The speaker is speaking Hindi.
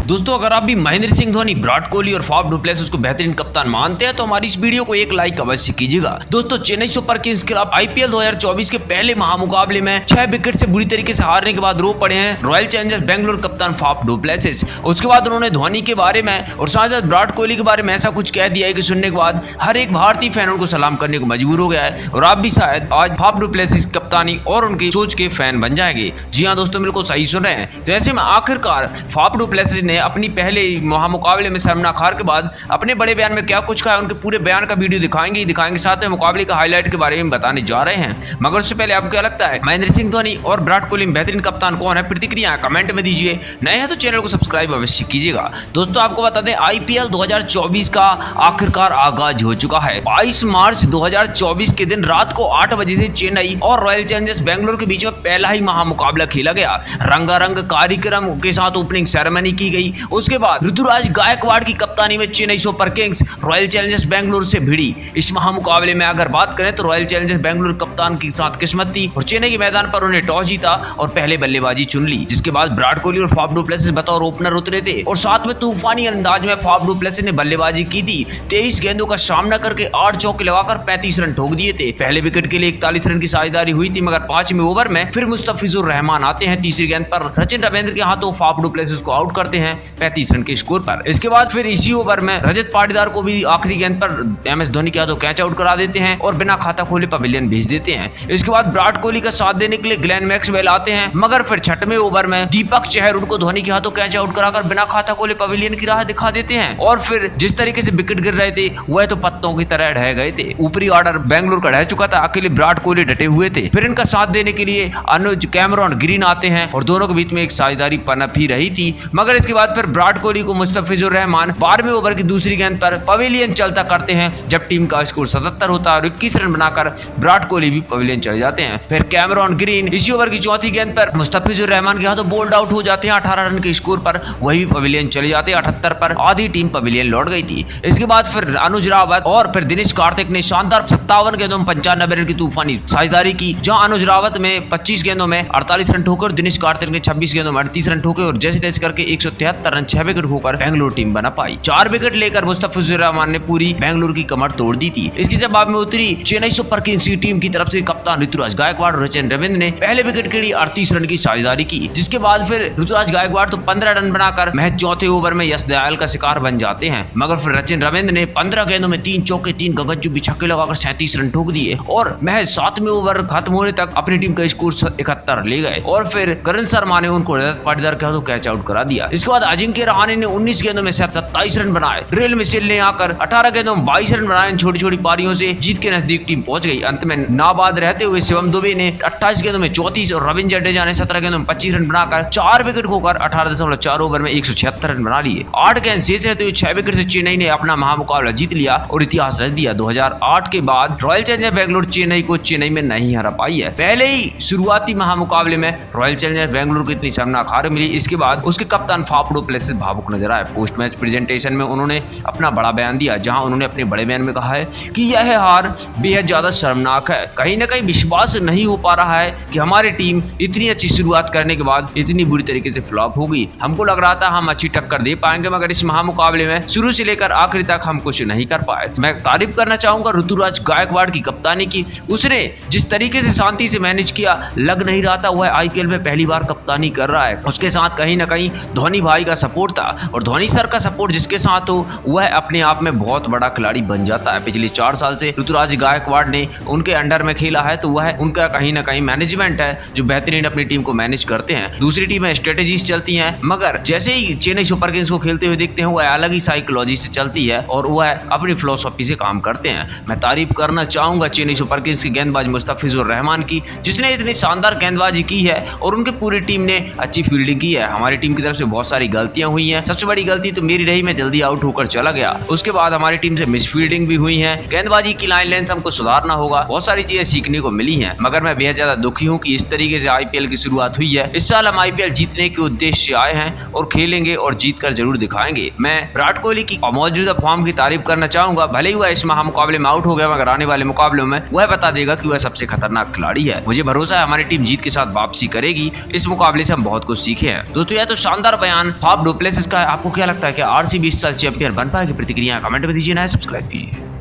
दोस्तों अगर आप भी महेंद्र सिंह धोनी, विराट कोहली और फाफ डु प्लेसिस को बेहतरीन कप्तान मानते हैं तो हमारी इस वीडियो को एक लाइक अवश्य कीजिएगा। दोस्तों चेन्नई सुपर किंग्स के खिलाफ आईपीएल 2024 के पहले महामुकाबले में 6 विकेट से बुरी तरीके से हारने के बाद रो पड़े हैं रॉयल चैलेंजर्स बेंगलुरु कप्तान फाफ डु प्लेसिस। उसके बाद उन्होंने धोनी के बारे में और साथ साथ विराट कोहली के बारे में ऐसा कुछ कह दिया है कि सुनने के बाद हर एक भारतीय फैन उनको सलाम करने को मजबूर हो गया है और आप भी शायद आज फाफ डु प्लेसिस कप्तानी और उनकी सोच के फैन बन जाएंगे। जी हाँ दोस्तों, बिल्कुल सही सुन रहे हैं। तो ऐसे में आखिरकार फाफ डु प्लेसिस ने अपनी पहले महामुकाबले में शर्मनाक हार के बाद अपने बड़े बयान में क्या कुछ कहा, उनके पूरे बयान का वीडियो दिखाएंगे साथ में मुकाबले का हाईलाइट के बारे में बताने जा रहे हैं। मगर उससे पहले आपको क्या लगता है महेंद्र सिंह धोनी और विराट कोहली में बेहतरीन कप्तान कौन है? प्रतिक्रिया कमेंट में दीजिए। नए हैं तो चैनल को सब्सक्राइब अवश्य कीजिएगा। दोस्तों आपको बता दें आईपीएल 2024 का आखिरकार आगाज हो चुका है। 22 मार्च 2024 के दिन रात को 8 बजे से चेन्नई और रॉयल चैलेंजर्स बेंगलुरु के बीच में पहला ही महामुकाबला खेला गया। रंगारंग कार्यक्रम के साथ ओपनिंग सेरेमनी की गई। उसके बाद ऋतुराज गायकवाड़ की कप्तानी में Chennai super Kings royal Challengers Bengaluru से भिड़ी। इस महामुकाबले में अगर बात करें तो रॉयल चैलेंजर्स बेंगलुरु कप्तान के साथ किस्मत थी और चेन्नई के मैदान पर उन्हें टॉस जीता और पहले बल्लेबाजी चुन ली, जिसके बाद विराट कोहली और फाफ डु प्लेसिस बतौर ओपनर उतरे थे और साथ में तूफानी अंदाज में फाफ डु प्लेसिस ने बल्लेबाजी की थी। 23 गेंदों का सामना करके 8 चौके लगाकर 35 रन ठोक दिए थे। पहले विकेट के लिए 41 रन की साझेदारी हुई थी, मगर 5वें ओवर में फिर मुस्तफिजुर रहमान आते हैं। तीसरी गेंद पर सचिन रविंद्र के हाथों फाफ डु प्लेसिस को आउट करते हैं 35 रन के स्कोर पर। इसके बाद फिर इसी ओवर में रजत पाटीदार को भी आखिरी गेंद पर एमएस धोनी के हाथों कैच आउट करा देते हैं और बिना खाता खोले पवेलियन भेज देते हैं। इसके बाद विराट कोहली का साथ देने के लिए ग्लेन मैक्सवेल आते हैं, मगर फिर 6वें ओवर में दीपक चहर उनको धोनी के हाथों कैच आउट कराकर बिना खाता खोले पवेलियन की राह दिखा देते हैं और फिर जिस तरीके से विकेट गिर रहे थे वह तो पत्तों की तरह ढह गए थे। ऊपरी ऑर्डर बेंगलुरु का ढह चुका था, अकेले विराट कोहली डटे हुए थे। फिर इनका साथ देने के लिए अनुज कैमरॉन ग्रीन आते हैं और दोनों के बीच में एक साझेदारी पनप ही रही थी, मगर इसके बाद फिर विराट कोहली को मुस्तफिजुर रहमान 12वें ओवर की दूसरी गेंद पर पवेलियन चलता करते हैं जब टीम का स्कोर 77 होता है और 21 रन बनाकर विराट कोहली भी पवेलियन चले जाते हैं। फिर कैमरॉन ग्रीन इसी ओवर की चौथी गेंद पर मुस्तफिजुर रहमान के हाथों बोल्ड आउट हो जाते हैं 18 रन के स्कोर पर, वही भी पवेलियन चले जाते हैं 78 पर। आधी टीम पवेलियन लौट गई थी। इसके बाद फिर अनुज रावत और फिर दिनेश कार्तिक ने शानदार 57 गेंदों में 95 रन की तूफानी साझेदारी की, जहां अनुज रावत में 25 गेंदों में 48 रन ठोके और दिनेश कार्तिक ने 26 गेंदों में 38 रन ठोके और जैसे तैसे करके 173 रन 6 विकेट होकर बेंगलुरु टीम बना पाई। 4 विकेट लेकर मुस्तफिजुर रहमान ने पूरी बेंगलुरु की कमर तोड़ दी थी। इसके जवाब में उतरी चेन्नई सुपर किंग्स की टीम की तरफ से कप्तान ऋतुराज गायकवाड़ और सचिन रविंद्र ने पहले विकेट के लिए 38 रन की साझेदारी की, जिसके बाद फिर ऋतुराज गायकवाड़ तो 15 रन बनाकर महज चौथे ओवर में यश दयाल का शिकार बन जाते हैं, मगर फिर सचिन रविंद्र ने 15 गेंदों में 3 चौके 3 गगनचुंबी छक्के लगाकर 37 रन ठोक दिए और महज 7वें ओवर खत्म होने तक अपनी टीम का स्कोर 71 ले गए और फिर करण शर्मा ने उनको रजत पाटीदार के हाथों कैच आउट करा दिया। इसके बाद अजिंक्य रहाणे ने 19 गेंदों में 27 रन बनाए। रियल मिशेल ने आकर 18 गेंदों में 22 रन बनाए। छोटी छोटी पारियों से जीत के नजदीक टीम पहुंच गई। अंत में नाबाद रहते हुए शिवम दुबे ने 28 गेंदों में 34 और रविंद्र जडेजा ने 17 गेंदों में 25 रन बनाकर 4 विकेट खोकर 18.4 ओवर में 176 रन बना लिए। 8 गेंद शेष रहते हुए 6 विकेट से चेन्नई ने अपना महामुकाबला जीत लिया और इतिहास रच दिया। 2008 के बाद रॉयल चैलेंजर्स बेंगलुरु चेन्नई में नहीं हरा पाई है। पहले ही शुरुआती महामुकाबले में रॉयल चैलेंजर्स बेंगलुरु को इतनी शर्मनाक हार मिली। इसके बाद उसके कप्तान फाफ डु प्लेसिस भावुक नजर आए। पोस्ट मैच प्रेजेंटेशन में उन्होंने अपना बड़ा बयान दिया, जहां उन्होंने अपने बड़े बयान में कहा है कि यह हार बेहद ज्यादा शर्मनाक है। कहीं ना कहीं विश्वास नहीं हो पा रहा है कि हमारी टीम इतनी अच्छी शुरुआत करने के बाद इतनी बुरी तरीके से फ्लॉप होगी। हमको लग रहा था हम अच्छी टक्कर दे पाएंगे, मगर इस महामुकाबले में शुरू से लेकर आखिरी तक हम कुछ नहीं कर पाए। मैं तारीफ करना चाहूंगा ऋतुराज गायकवाड़ की कप्तानी की। उसने जिस तरीके से शांति से मैनेज किया, लग नहीं रहा था वह आईपीएल में पहली बार कप्तानी कर रहा है। उसके साथ कहीं ना कहीं धोनी भाई का सपोर्ट था और धोनी सर का सपोर्ट जिसके साथ हो वह अपने आप में बहुत बड़ा खिलाड़ी बन जाता है। पिछले 4 साल से ऋतुराज गायकवाड़ ने उनके अंडर में खेला है, तो वह उनका कहीं ना कहीं मैनेजमेंट है जो बेहतरीन अपनी टीम को मैनेज करते हैं। दूसरी टीमें स्ट्रेटेजीज चलती हैं, मगर जैसे ही चेन्नई सुपर किंग्स को खेलते हुए देखते हैं वह अलग ही साइकोलॉजी से चलती है और वह अपनी फिलोसॉफी से काम करते हैं। मैं तारीफ करना चाहूंगा चेन्नई सुपर किंग्स की गेंदबाज मुस्तफिजुर रहमान की, जिसने इतनी शानदार गेंदबाजी की है और उनकी पूरी टीम ने अच्छी फील्डिंग की है। हमारी टीम की तरफ से बहुत सारी गलतियां हुई हैं। सबसे बड़ी गलती तो मेरी रही, मैं जल्दी आउट होकर चला गया। उसके बाद हमारी टीम से मिसफील्डिंग भी हुई है। गेंदबाजी की लाइन लेंथ हमको सुधारना होगा। बहुत सारी चीजें सीखने को मिली हैं, मगर मैं बेहद ज्यादा दुखी हूं कि इस तरीके से आईपीएल की शुरुआत हुई है। इस साल हम आईपीएल जीतने के उद्देश्य से आए हैं और खेलेंगे और जीत कर जरूर दिखाएंगे। मैं विराट कोहली की मौजूदा फॉर्म की तारीफ करना चाहूंगा। भले ही वह इस महामुकाबले में आउट हो गया, मगर आने वाले मुकाबलों में वह बता देगा कि वह सबसे खतरनाक खिलाड़ी है। मुझे भरोसा है हमारी टीम जीत के साथ वापसी करेगी। इस मुकाबले से हम बहुत कुछ सीखे हैं। दोस्तों यह तो शानदार बयान फाफ डुप्लेसिस का आपको क्या लगता है कि आरसीबी इस साल चैंपियन बन पाएगी? प्रतिक्रिया कमेंट में दीजिए, ना सब्सक्राइब कीजिए।